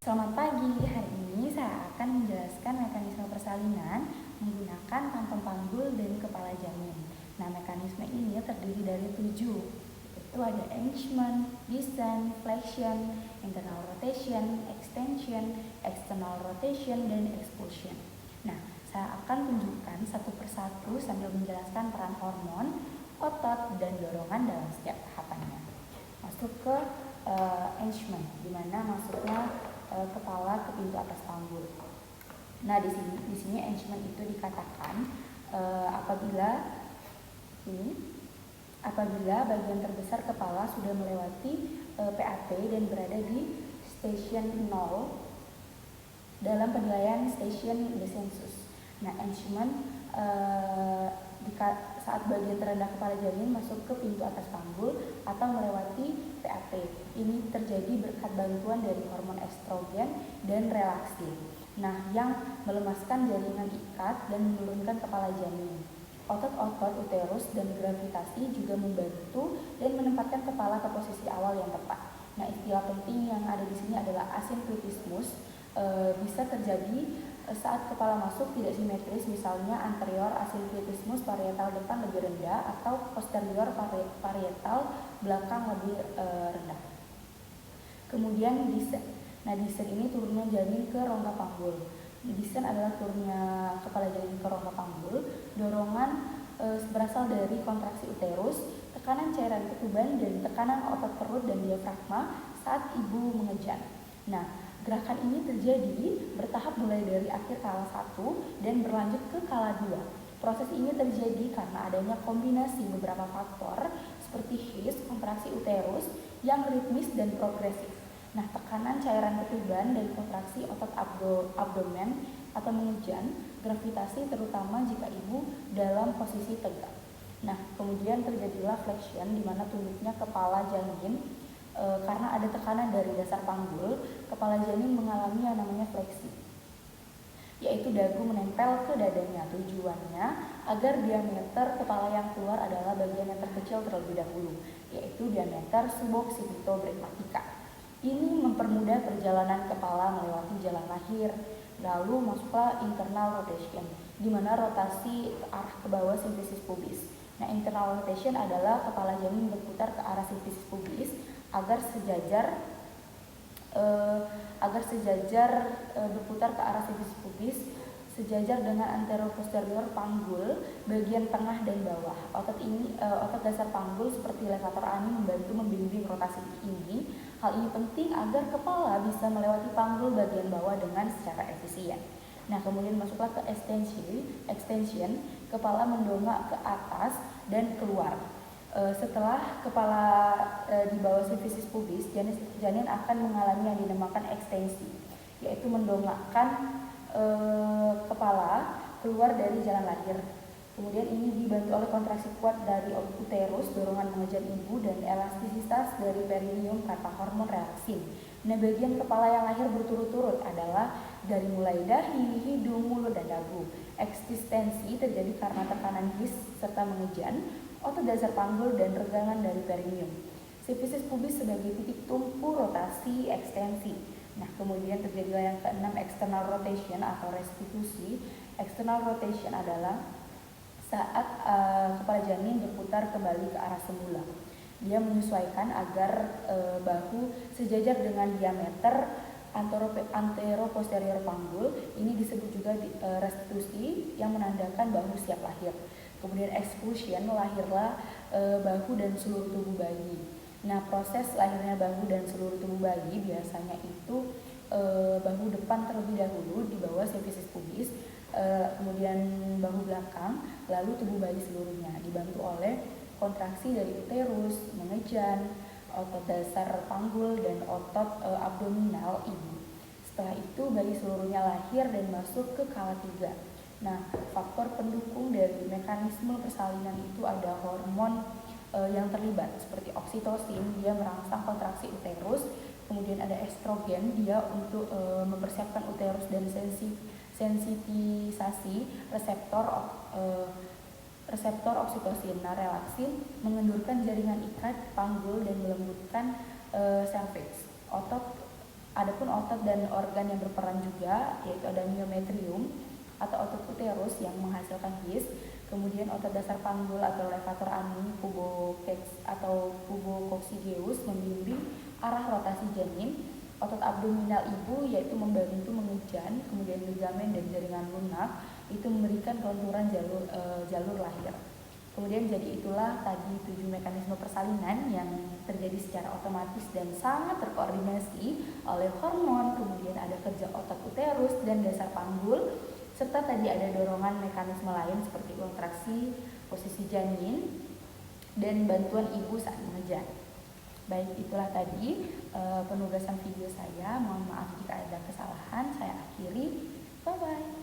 Selamat pagi, hari ini saya akan menjelaskan mekanisme persalinan menggunakan kantong panggul dan kepala janin. Nah, mekanisme ini terdiri dari 7, yaitu ada engagement, descent, flexion, internal rotation, extension, external rotation, dan expulsion. Nah, saya akan tunjukkan satu persatu sambil menjelaskan peran hormon, otot, dan dorongan dalam setiap tahapannya. Masuk ke engagement, di mana masuknya kepala ke pintu atas panggul. Nah, di sini engagement itu dikatakan apabila bagian terbesar kepala sudah melewati PAP dan berada di station 0 dalam penilaian station descensus. Nah, engagement saat bagian terendah kepala janin masuk ke pintu atas panggul atau melewati PAP. Ini terjadi berkat bantuan dari hormon estrogen dan relaksin. Nah, yang melemaskan jaringan ikat dan menurunkan kepala janin. Otot-otot uterus dan gravitasi juga membantu dan menempatkan kepala ke posisi awal yang tepat. Nah, istilah penting yang ada di sini adalah asynclitismus. Bisa terjadi saat kepala masuk tidak simetris, misalnya anterior asynclitismus parietal depan lebih rendah atau posterior parietal belakang lebih rendah. Kemudian descent. Nah, descent ini turunnya janin ke rongga panggul. Descent adalah turunnya kepala janin ke rongga panggul. Dorongan berasal dari kontraksi uterus, tekanan cairan ketuban, dan tekanan otot perut dan diafragma saat ibu mengejan. Nah, gerakan ini terjadi bertahap mulai dari akhir kala 1 dan berlanjut ke kala 2. Proses ini terjadi karena adanya kombinasi beberapa faktor seperti haze, kontraksi uterus yang ritmis dan progresif. Nah, tekanan cairan ketuban dan kontraksi otot abdomen atau mengejan, gravitasi terutama jika ibu dalam posisi tegak. Nah, kemudian terjadilah flexion di mana tunduknya kepala janin karena ada tekanan dari dasar panggul, kepala janin mengalami yang namanya fleksi, yaitu dagu menempel ke dadanya. Tujuannya agar diameter kepala yang keluar adalah bagian yang terkecil terlebih dahulu, yaitu diameter suboccipitobregmatica. Ini mempermudah perjalanan kepala melewati jalan lahir. Lalu masuklah internal rotation, di mana rotasi arah ke bawah simfisis pubis. Nah, internal rotation adalah kepala janin berputar ke arah simfisis pubis agar sejajar berputar ke arah simfisis pubis sejajar dengan anteroposterior panggul bagian tengah dan bawah. Otot dasar panggul seperti levator ani membantu membimbing rotasi ini. Hal ini penting agar kepala bisa melewati panggul bagian bawah dengan secara efisien. Nah, kemudian masuklah ke extension, kepala mendongak ke atas dan keluar. Setelah kepala di bawah simfisis pubis, janin akan mengalami yang dinamakan ekstensi, yaitu mendongakkan kepala keluar dari jalan lahir. Kemudian ini dibantu oleh kontraksi kuat dari uterus, dorongan mengejar ibu, dan elastisitas dari perineum kata hormon relaksin. Nah, bagian kepala yang lahir berturut-turut adalah dari mulai dahi, hidung, mulut, dan dagu. Eksistensi terjadi karena tekanan his serta mengejan, otot dasar panggul, dan regangan dari perineum. Simfisis pubis sebagai titik tumpu rotasi ekstensi. Nah, kemudian terjadilah yang keenam, external rotation atau restitusi. External rotation adalah saat kepala janin berputar kembali ke arah semula. Dia menyesuaikan agar bahu sejajar dengan diameter antero-posterior panggul. Ini disebut juga restitusi yang menandakan bahu siap lahir. Kemudian expulsion, lahirlah bahu dan seluruh tubuh bayi. Nah, proses lahirnya bahu dan seluruh tubuh bayi biasanya itu bahu depan terlebih dahulu di bawah simfisis pubis, kemudian bahu belakang, lalu tubuh bayi seluruhnya, dibantu oleh kontraksi dari uterus, mengejan, otot dasar panggul, dan otot abdominal ibu. Setelah itu bayi seluruhnya lahir dan masuk ke kala 3. Nah, faktor pendukung dari mekanisme persalinan itu ada hormon yang terlibat seperti oksitosin, dia merangsang kontraksi uterus. Kemudian ada estrogen, dia untuk mempersiapkan uterus dan sensitisasi reseptor oksitosin. Nah, relaksin mengendurkan jaringan ikat panggul dan melembutkan cervix. Otot Adapun otot dan organ yang berperan juga yaitu ada myometrium atau otot uterus yang menghasilkan his, kemudian otot dasar panggul atau levator ani, pubococcygeus membimbing arah rotasi janin, otot abdominal ibu yaitu membantu mengejan, kemudian ligamen dan jaringan lunak itu memberikan kelenturan jalur lahir. Kemudian jadi itulah tadi 7 mekanisme persalinan yang terjadi secara otomatis dan sangat terkoordinasi oleh hormon, kemudian ada kerja otot uterus dan dasar panggul, serta tadi ada dorongan mekanisme lain seperti kontraksi, posisi janin, dan bantuan ibu saat mengejan. Baik, itulah tadi penugasan video saya. Mohon maaf jika ada kesalahan. Saya akhiri. Bye-bye.